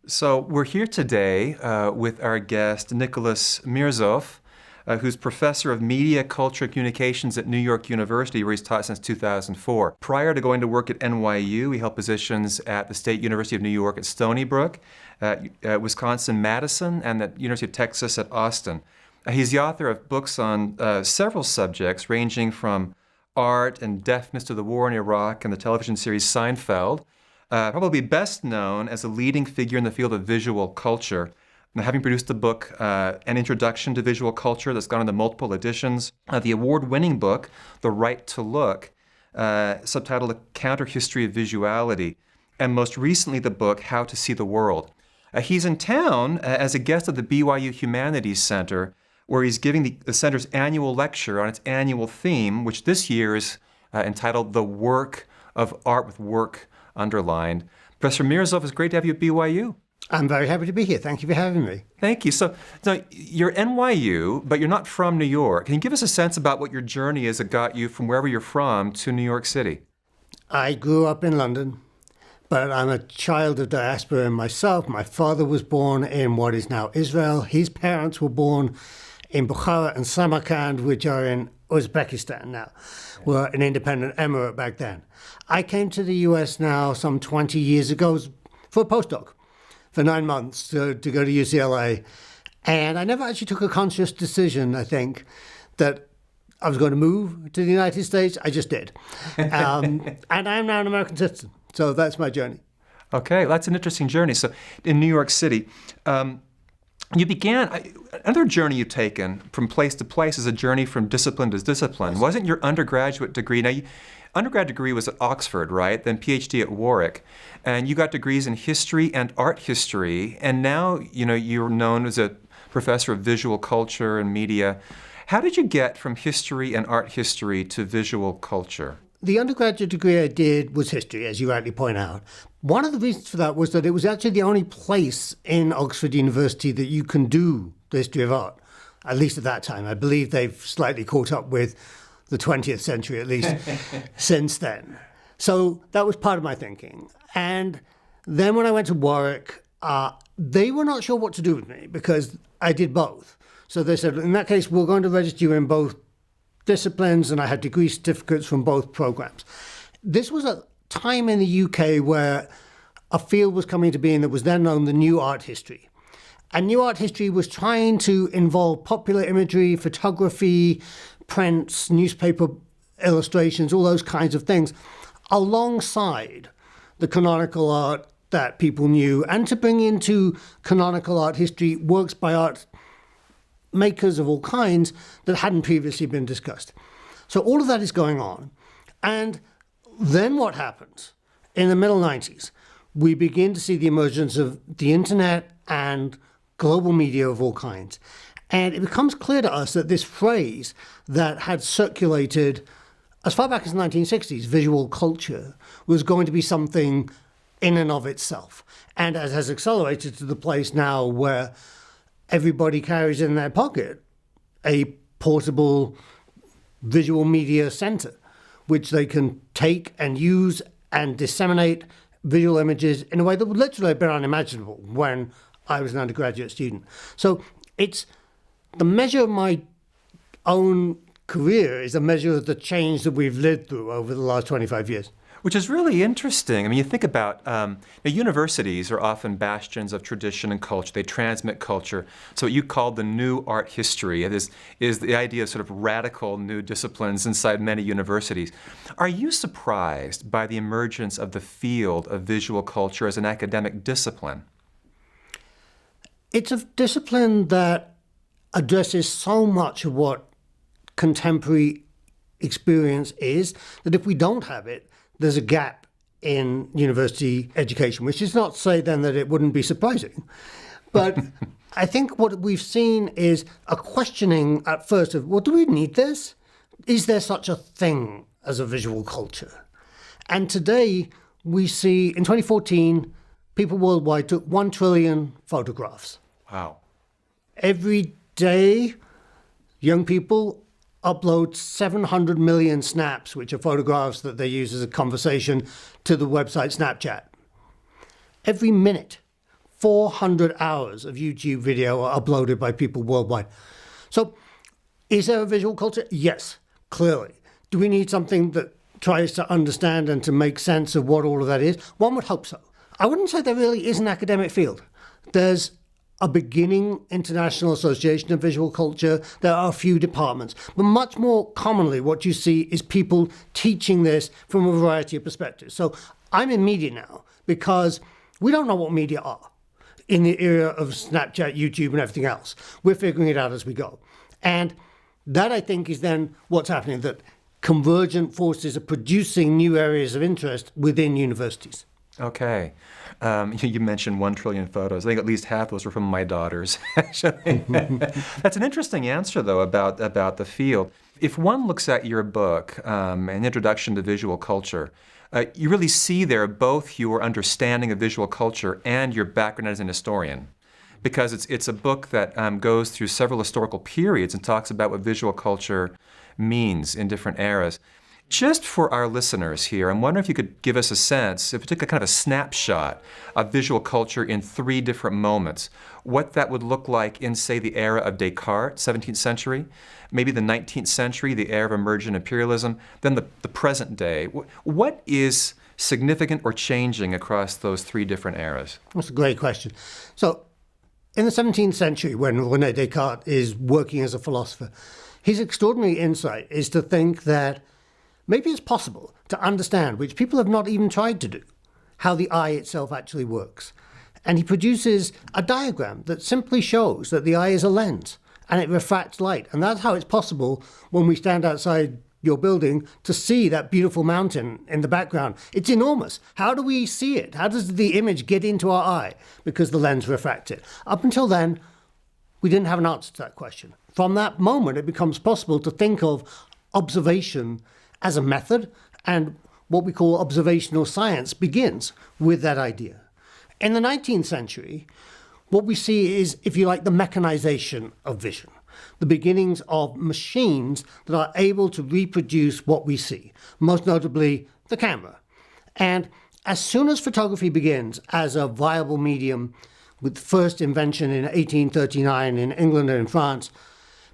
So we're here today with our guest, Nicholas Mirzoeff, who's professor of media, culture, and communications at New York University, where he's taught since 2004. Prior to going to work at NYU, he held positions at the State University of New York at Stony Brook, at Wisconsin-Madison, and at University of Texas at Austin. He's the author of books on several subjects, ranging from art and deafness to the war in Iraq and the television series Seinfeld. Probably best known as a leading figure in the field of visual culture, having produced the book An Introduction to Visual Culture that's gone into multiple editions, the award-winning book The Right to Look, subtitled A Counter-History of Visuality, and most recently the book How to See the World. He's in town as a guest of the BYU Humanities Center, where he's giving the center's annual lecture on its annual theme, which this year is entitled The Work of Art with Work underlined. Professor Mirzoeff, it's great to have you at BYU. I'm very happy to be here. Thank you for having me. Thank you. So you're NYU, but you're not from New York. Can you give us a sense about what your journey is that got you from wherever you're from to New York City? I grew up in London, but I'm a child of diaspora myself. My father was born in what is now Israel. His parents were born in Bukhara and Samarkand, which are in Uzbekistan now. Were an independent emirate back then. I came to the US now some 20 years ago for a postdoc for 9 months to go to UCLA. And I never actually took a conscious decision, I think, that I was going to move to the United States. I just did. And I am now an American citizen. So that's my journey. Okay, that's an interesting journey. So in New York City, you began, another journey you've taken from place to place is a journey from discipline to discipline. Yes. Wasn't your undergraduate degree, now undergrad degree was at Oxford, right? Then PhD at Warwick. And you got degrees in history and art history. And now, you're known as a professor of visual culture and media. How did you get from history and art history to visual culture? The undergraduate degree I did was history, as you rightly point out. One of the reasons for that was that it was actually the only place in Oxford University that you can do the history of art, at least at that time. I believe they've slightly caught up with the 20th century, at least, since then. So that was part of my thinking. And then when I went to Warwick, they were not sure what to do with me because I did both. So they said, in that case, we're going to register you in both disciplines, and I had degree certificates from both programs. This was a time in the UK where a field was coming to being that was then known the New Art History. And New Art History was trying to involve popular imagery, photography, prints, newspaper illustrations, all those kinds of things, alongside the canonical art that people knew, and to bring into canonical art history works by art makers of all kinds that hadn't previously been discussed. So all of that is going on. And then what happens? In the middle 90s, we begin to see the emergence of the internet and global media of all kinds. And it becomes clear to us that this phrase that had circulated as far back as the 1960s, visual culture, was going to be something in and of itself. And as has accelerated to the place now where everybody carries in their pocket a portable visual media center, which they can take and use and disseminate visual images in a way that would literally have been unimaginable when I was an undergraduate student. So it's the measure of my own career is a measure of the change that we've lived through over the last 25 years. Which is really interesting. I mean, you think about universities are often bastions of tradition and culture. They transmit culture. So what you called the new art history is the idea of sort of radical new disciplines inside many universities. Are you surprised by the emergence of the field of visual culture as an academic discipline? It's a discipline that addresses so much of what contemporary experience is, that if we don't have it, there's a gap in university education, which is not to say then that it wouldn't be surprising. But I think what we've seen is a questioning at first of, well, do we need this? Is there such a thing as a visual culture? And today we see, in 2014, people worldwide took 1 trillion photographs. Wow. Every day, young people upload 700 million snaps, which are photographs that they use as a conversation, to the website Snapchat. Every minute, 400 hours of YouTube video are uploaded by people worldwide. So is there a visual culture? Yes, clearly. Do we need something that tries to understand and to make sense of what all of that is? One would hope so. I wouldn't say there really is an academic field. There's a beginning International Association of Visual Culture. There are a few departments. But much more commonly, what you see is people teaching this from a variety of perspectives. So I'm in media now because we don't know what media are in the era of Snapchat, YouTube, and everything else. We're figuring it out as we go. And that, I think, is then what's happening, that convergent forces are producing new areas of interest within universities. Okay. You mentioned 1 trillion photos. I think at least half those were from my daughters. That's an interesting answer, though, about the field. If one looks at your book, An Introduction to Visual Culture, you really see there both your understanding of visual culture and your background as an historian, because it's a book that goes through several historical periods and talks about what visual culture means in different eras. Just for our listeners here, I'm wondering if you could give us a sense, if you took a kind of a snapshot of visual culture in 3 different moments, what that would look like in, say, the era of Descartes, 17th century, maybe the 19th century, the era of emergent imperialism, then the present day. What is significant or changing across those 3 different eras? That's a great question. So, in the 17th century, when René Descartes is working as a philosopher, his extraordinary insight is to think that maybe it's possible to understand, which people have not even tried to do, how the eye itself actually works. And he produces a diagram that simply shows that the eye is a lens and it refracts light. And that's how it's possible when we stand outside your building to see that beautiful mountain in the background. It's enormous. How do we see it? How does the image get into our eye? Because the lens refracts it. Up until then, we didn't have an answer to that question. From that moment, it becomes possible to think of observation as a method, and what we call observational science begins with that idea. In the 19th century, what we see is, if you like, the mechanization of vision, the beginnings of machines that are able to reproduce what we see, most notably the camera. And as soon as photography begins as a viable medium, with first invention in 1839 in England and in France,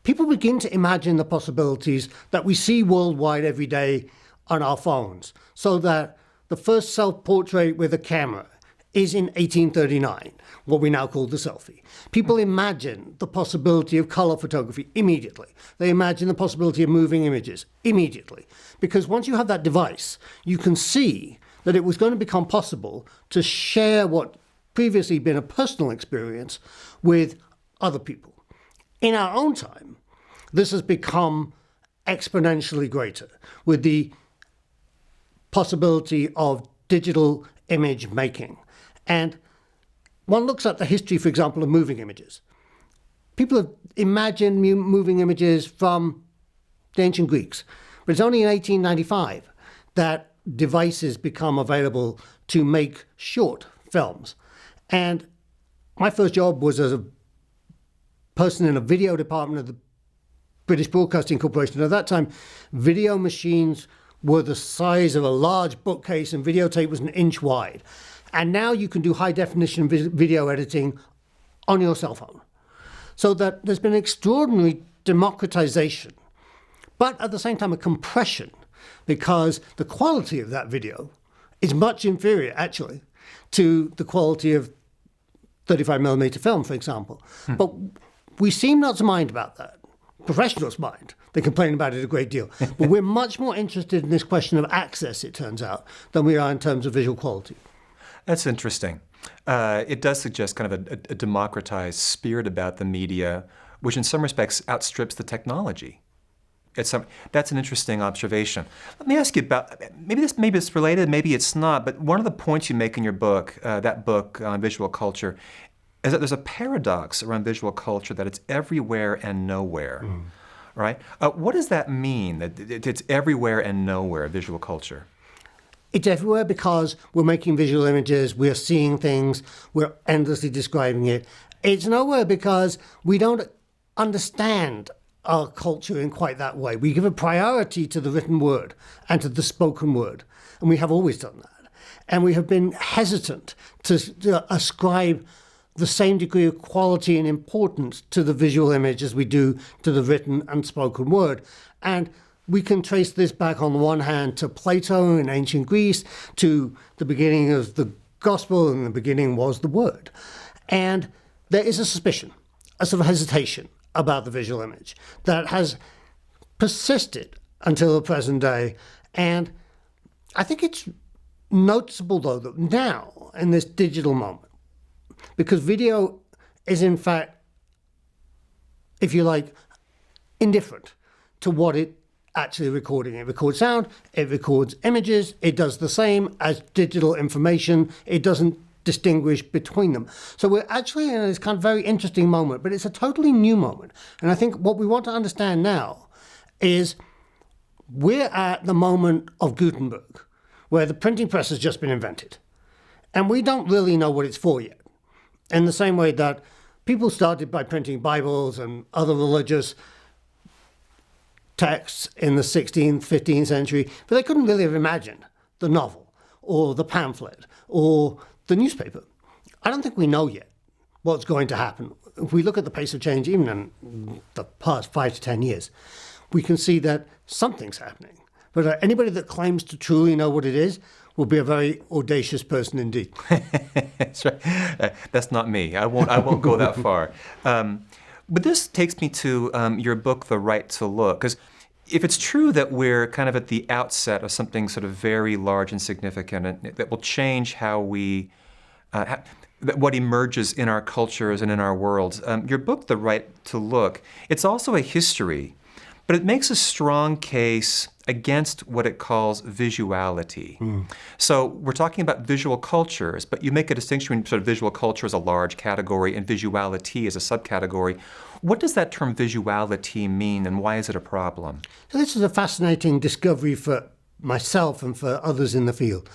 people begin to imagine the possibilities that we see worldwide every day on our phones. So that the first self-portrait with a camera is in 1839, what we now call the selfie. People imagine the possibility of color photography immediately. They imagine the possibility of moving images immediately. Because once you have that device, you can see that it was going to become possible to share what previously been a personal experience with other people. In our own time, this has become exponentially greater with the possibility of digital image making. And one looks at the history, for example, of moving images. People have imagined moving images from the ancient Greeks, but it's only in 1895 that devices become available to make short films. And my first job was as a person in a video department of the British Broadcasting Corporation. At that time, video machines were the size of a large bookcase and videotape was 1 inch wide. And now you can do high definition video editing on your cell phone. So that there's been extraordinary democratization, but at the same time a compression, because the quality of that video is much inferior, actually, to the quality of 35mm film, for example. But we seem not to mind about that. Professionals mind. They complain about it a great deal. But we're much more interested in this question of access, it turns out, than we are in terms of visual quality. That's interesting. It does suggest kind of a democratized spirit about the media, which in some respects outstrips the technology. That's an interesting observation. Let me ask you about, maybe it's related, maybe it's not, but one of the points you make in your book, that book on visual culture, is that there's a paradox around visual culture, that it's everywhere and nowhere, right? What does that mean, that it's everywhere and nowhere, visual culture? It's everywhere because we're making visual images, we're seeing things, we're endlessly describing it. It's nowhere because we don't understand our culture in quite that way. We give a priority to the written word and to the spoken word, and we have always done that. And we have been hesitant to ascribe the same degree of quality and importance to the visual image as we do to the written and spoken word. And we can trace this back on the one hand to Plato in ancient Greece, to the beginning of the gospel, and the beginning was the word. And there is a suspicion, a sort of hesitation about the visual image that has persisted until the present day. And I think it's noticeable, though, that now, in this digital moment, because video is, in fact, if you like, indifferent to what it actually recording. It records sound, it records images, it does the same as digital information. It doesn't distinguish between them. So we're actually in this kind of very interesting moment, but it's a totally new moment. And I think what we want to understand now is we're at the moment of Gutenberg, where the printing press has just been invented. And we don't really know what it's for yet. In the same way that people started by printing Bibles and other religious texts in the 16th, 15th century, but they couldn't really have imagined the novel or the pamphlet or the newspaper. I don't think we know yet what's going to happen. If we look at the pace of change, even in the past 5 to 10 years, we can see that something's happening. But anybody that claims to truly know what it is will be a very audacious person indeed. That's right. That's not me. I won't go that far. But this takes me to your book, The Right to Look, because if it's true that we're kind of at the outset of something sort of very large and significant and that will change how we, what emerges in our cultures and in our worlds, your book, The Right to Look, it's also a history, but it makes a strong case against what it calls visuality. So we're talking about visual cultures, but you make a distinction between sort of visual culture as a large category and visuality as a subcategory. What does that term visuality mean, and why is it a problem? So this is a fascinating discovery for myself and for others in the field.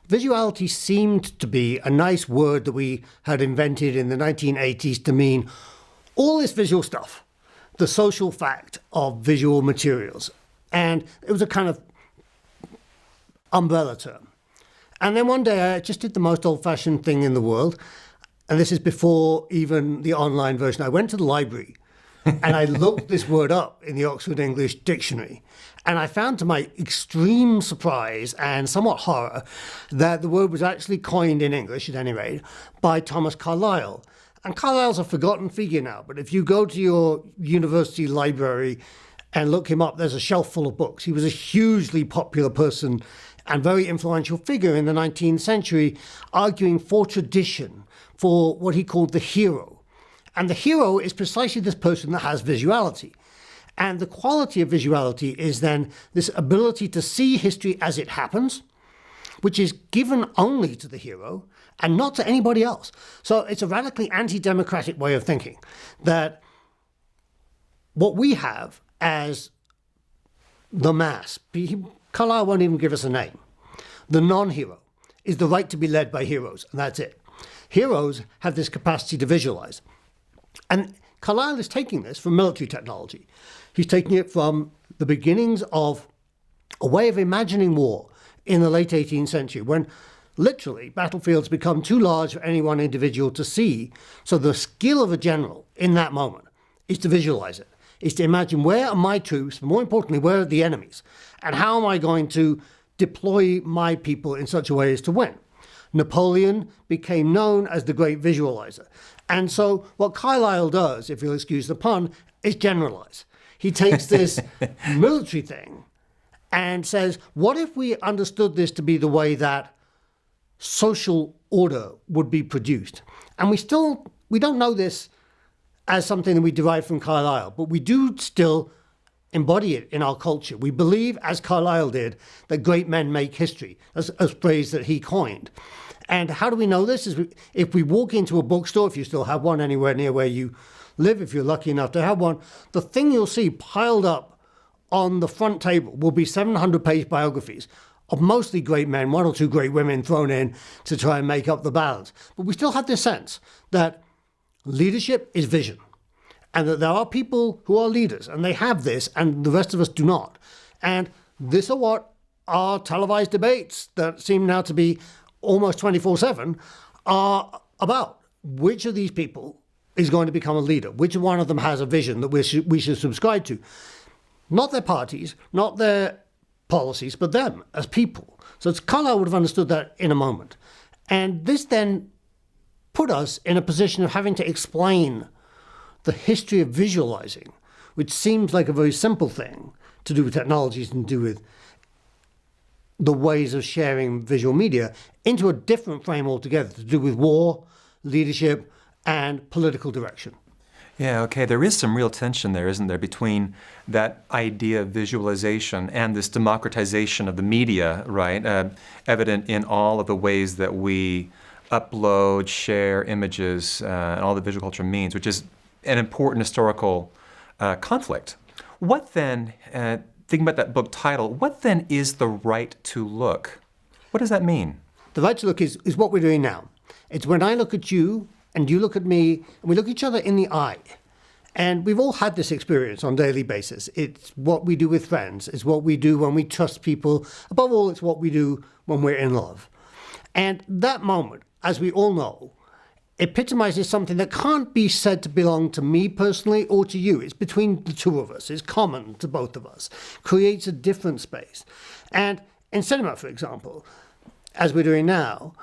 Visuality seemed to be a nice word that we had invented in the 1980s to mean all this visual stuff, the social fact of visual materials. And it was a kind of umbrella term. And then one day I just did the most old-fashioned thing in the world. And this is before even the online version. I went to the library and I looked this word up in the Oxford English Dictionary. And I found, to my extreme surprise and somewhat horror, that the word was actually coined in English, at any rate, by Thomas Carlyle. And Carlyle's a forgotten figure now, but if you go to your university library and look him up, there's a shelf full of books. He was a hugely popular person and very influential figure in the 19th century, arguing for tradition, for what he called the hero. And the hero is precisely this person that has visuality. And the quality of visuality is then this ability to see history as it happens, which is given only to the hero and not to anybody else. So it's a radically anti-democratic way of thinking, that what we have as the mass, Carlyle won't even give us a name, the non-hero, is the right to be led by heroes, and that's it. Heroes have this capacity to visualize. And Carlyle is taking this from military technology. He's taking it from the beginnings of a way of imagining war in the late 18th century, when literally battlefields become too large for any one individual to see. So the skill of a general in that moment is to visualize it, is to imagine, where are my troops, but more importantly, where are the enemies? And how am I going to deploy my people in such a way as to win? Napoleon became known as the great visualizer. And so what Carlyle does, if you'll excuse the pun, is generalize. He takes this military thing and says, what if we understood this to be the way that social order would be produced? And we don't know this as something that we derive from Carlyle, but we do still embody it in our culture. We believe, as Carlyle did, that great men make history, a phrase that he coined. And how do we know this? If we walk into a bookstore, if you still have one anywhere near where you live, if you're lucky enough to have one, the thing you'll see piled up on the front table will be 700-page biographies of mostly great men, one or two great women thrown in to try and make up the balance. But we still have this sense that leadership is vision, and that there are people who are leaders, and they have this, and the rest of us do not. And this are what our televised debates that seem now to be almost 24/7 are about. which of these people is going to become a leader, which one of them has a vision that we should subscribe to. Not their parties, not their policies, but them as people. So it's Carlyle would have understood that in a moment. And this then put us in a position of having to explain the history of visualizing, which seems like a very simple thing to do with technologies and do with the ways of sharing visual media, into a different frame altogether to do with war, leadership, and political direction. Yeah, okay. There is some real tension there, isn't there, between that idea of visualization and this democratization of the media, right? Evident in all of the ways that we upload, share images, and all the visual culture means, which is an important historical conflict. What then, thinking about that book title, what then is the right to look? What does that mean? The right to look is what we're doing now. It's when I look at you and you look at me, and we look each other in the eye. And we've all had this experience on a daily basis. It's what we do with friends. It's what we do when we trust people. Above all, it's what we do when we're in love. And that moment, as we all know, epitomizes something that can't be said to belong to me personally or to you. It's between the two of us. It's common to both of us. Creates a different space. And in cinema, for example, as we're doing now,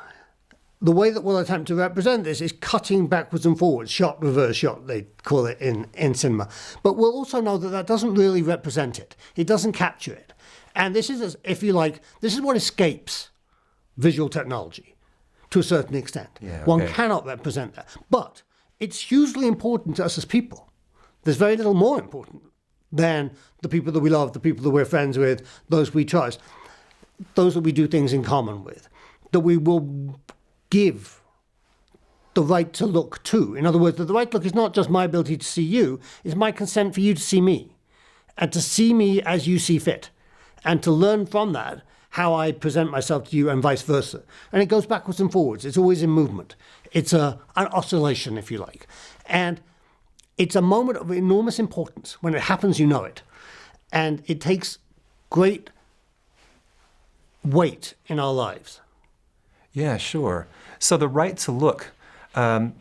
the way that we'll attempt to represent this is cutting backwards and forwards, shot, reverse shot, they call it in cinema. But we'll also know that that doesn't really represent it. It doesn't capture it. And this is, if you like, this is what escapes visual technology to a certain extent. Yeah, okay. One cannot represent that. But it's hugely important to us as people. There's very little more important than the people that we love, the people that we're friends with, those we trust, those that we do things in common with, that we will give the right to look to. In other words, that the right to look is not just my ability to see you, it's my consent for you to see me, and to see me as you see fit, and to learn from that how I present myself to you and vice versa. And it goes backwards and forwards. It's always in movement. It's an oscillation, if you like. And it's a moment of enormous importance. When it happens, you know it. And it takes great weight in our lives. Yeah, sure. So the right to look, what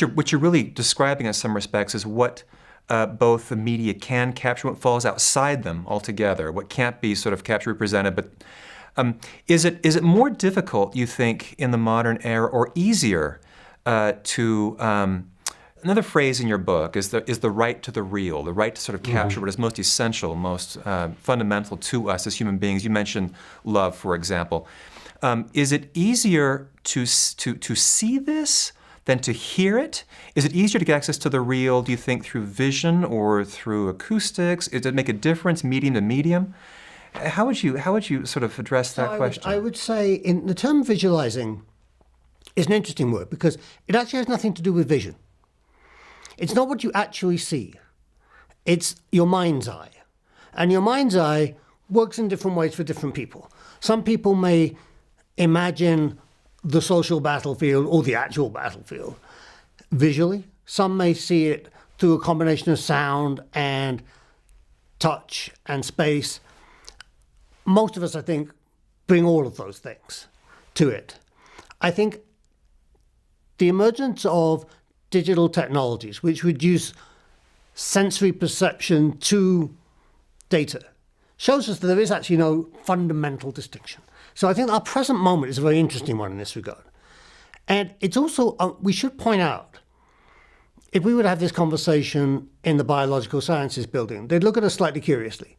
you're really describing in some respects is what both the media can capture, what falls outside them altogether, what can't be sort of captured, represented. But is it more difficult, you think, in the modern era, or easier to another phrase in your book is the right to the real, the right to sort of capture what is most essential, most fundamental to us as human beings. You mentioned love, for example. Is it easier to see this than to hear it? Is it easier to get access to the real, do you think, through vision or through acoustics? Does it make a difference, medium to medium? How would you sort of address that question? I would say, in the term visualizing is an interesting word because it actually has nothing to do with vision. It's not what you actually see. It's your mind's eye. And your mind's eye works in different ways for different people. Some people may imagine the social battlefield or the actual battlefield visually. Some may see it through a combination of sound and touch and space. Most of us, I think, bring all of those things to it. I think the emergence of digital technologies, which reduce sensory perception to data, shows us that there is actually no fundamental distinction. So I think our present moment is a very interesting one in this regard. And it's also, we should point out, if we were to have this conversation in the biological sciences building, they'd look at us slightly curiously.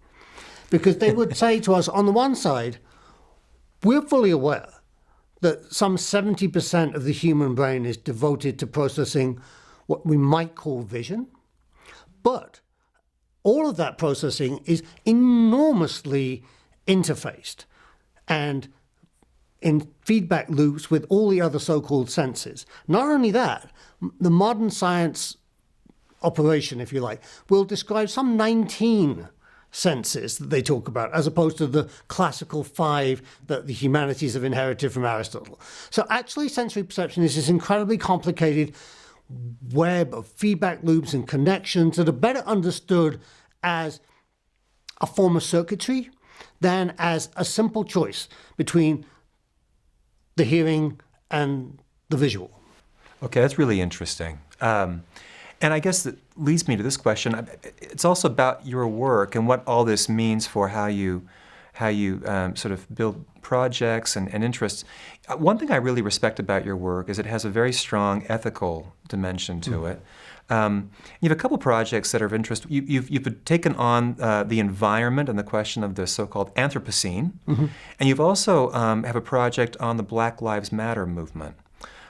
Because they would say to us, on the one side, we're fully aware that some 70% of the human brain is devoted to processing what we might call vision. But all of that processing is enormously interfaced and in feedback loops with all the other so-called senses. Not only that, the modern science operation, if you like, will describe some 19 senses that they talk about, as opposed to the classical 5 that the humanities have inherited from Aristotle. So actually sensory perception is this incredibly complicated web of feedback loops and connections that are better understood as a form of circuitry than as a simple choice between the hearing and the visual. Okay, that's really interesting. And I guess that leads me to this question. It's also about your work and what all this means for how you sort of build projects and interests. One thing I really respect about your work is it has a very strong ethical dimension to it. You have a couple projects that are of interest. You've taken on the environment and the question of the so-called anthropocene, and you've also have a project on the Black Lives Matter movement.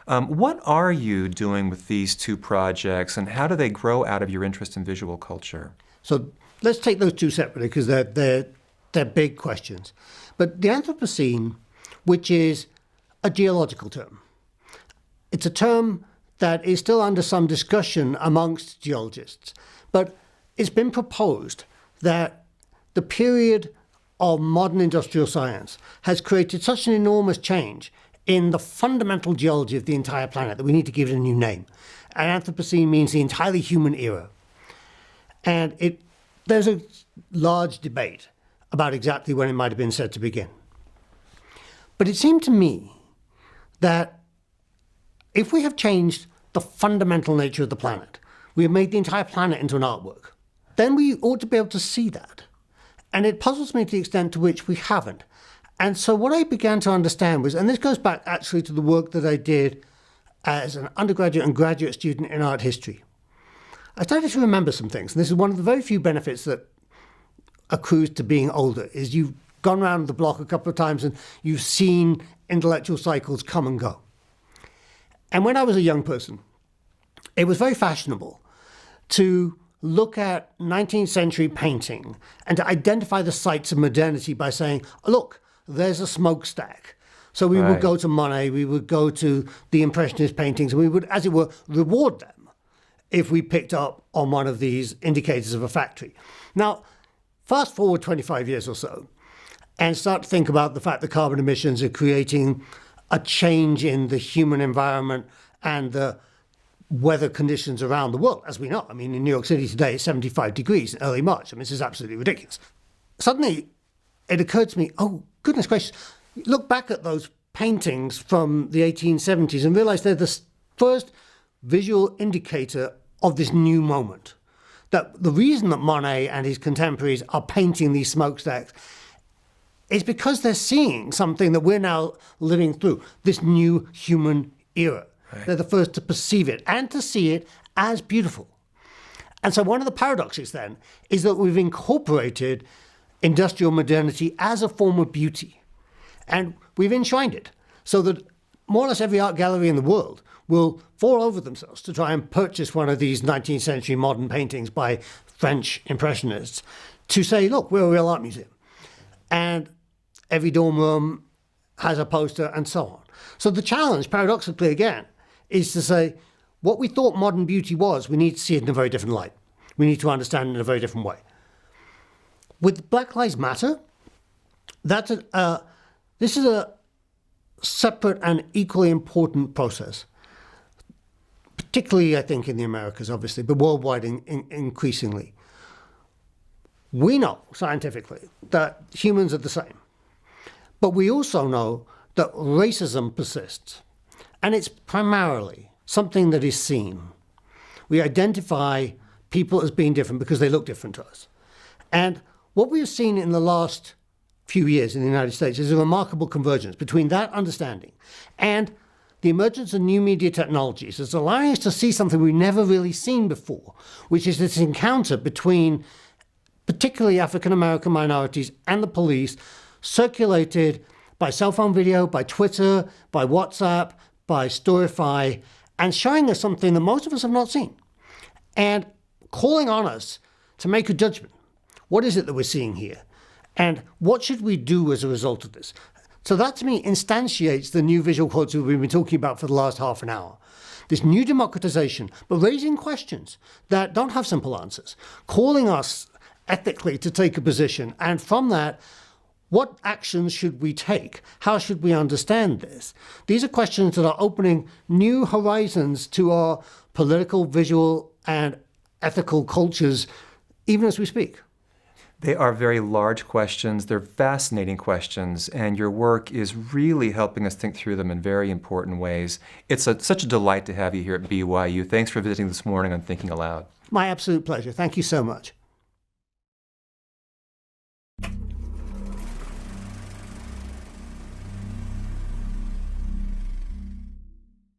What are you doing with these two projects, and how do they grow out of your interest in visual culture? So let's take those two separately because they're big questions. But the Anthropocene, which is a geological term, it's a term that is still under some discussion amongst geologists. But it's been proposed that the period of modern industrial science has created such an enormous change in the fundamental geology of the entire planet that we need to give it a new name. And Anthropocene means the entirely human era. And there's a large debate about exactly when it might have been said to begin. But it seemed to me that if we have changed the fundamental nature of the planet, we have made the entire planet into an artwork, then we ought to be able to see that. And it puzzles me to the extent to which we haven't. And so what I began to understand was, and this goes back actually to the work that I did as an undergraduate and graduate student in art history. I started to remember some things, and this is one of the very few benefits that accrues to being older, is you've gone around the block a couple of times and you've seen intellectual cycles come and go. And when I was a young person, it was very fashionable to look at 19th century painting and to identify the sites of modernity by saying, oh, look, there's a smokestack. So we would go to Monet, we would go to the Impressionist paintings, and we would, as it were, reward them if we picked up on one of these indicators of a factory. Now, fast forward 25 years or so, and start to think about the fact that carbon emissions are creating a change in the human environment and the weather conditions around the world, as we know. I mean, in New York City today, it's 75 degrees in early March. I mean, this is absolutely ridiculous. Suddenly, it occurred to me, oh, goodness gracious, look back at those paintings from the 1870s and realize they're the first visual indicator of this new moment. That the reason that Monet and his contemporaries are painting these smokestacks is because they're seeing something that we're now living through, this new human era. Right. They're the first to perceive it and to see it as beautiful. And so one of the paradoxes then is that we've incorporated industrial modernity as a form of beauty. And we've enshrined it so that more or less every art gallery in the world will fall over themselves to try and purchase one of these 19th century modern paintings by French Impressionists to say, look, we're a real art museum. And every dorm room has a poster and so on. So the challenge, paradoxically again, is to say what we thought modern beauty was, we need to see it in a very different light. We need to understand it in a very different way. With Black Lives Matter, this is a separate and equally important process, particularly, I think, in the Americas, obviously, but worldwide increasingly. We know scientifically that humans are the same, but we also know that racism persists, and it's primarily something that is seen. We identify people as being different because they look different to us. And what we've seen in the last few years in the United States is a remarkable convergence between that understanding and the emergence of new media technologies that's allowing us to see something we've never really seen before, which is this encounter between particularly African-American minorities and the police, circulated by cell phone video, by Twitter, by WhatsApp, by Storify, and showing us something that most of us have not seen, and calling on us to make a judgment. What is it that we're seeing here? And what should we do as a result of this? So that, to me, instantiates the new visual culture we've been talking about for the last half an hour. This new democratization, but raising questions that don't have simple answers, calling us ethically to take a position, and from that, what actions should we take? How should we understand this? These are questions that are opening new horizons to our political, visual, and ethical cultures, even as we speak. They are very large questions. They're fascinating questions, and your work is really helping us think through them in very important ways. It's such a delight to have you here at BYU. Thanks for visiting this morning on Thinking Aloud. My absolute pleasure. Thank you so much.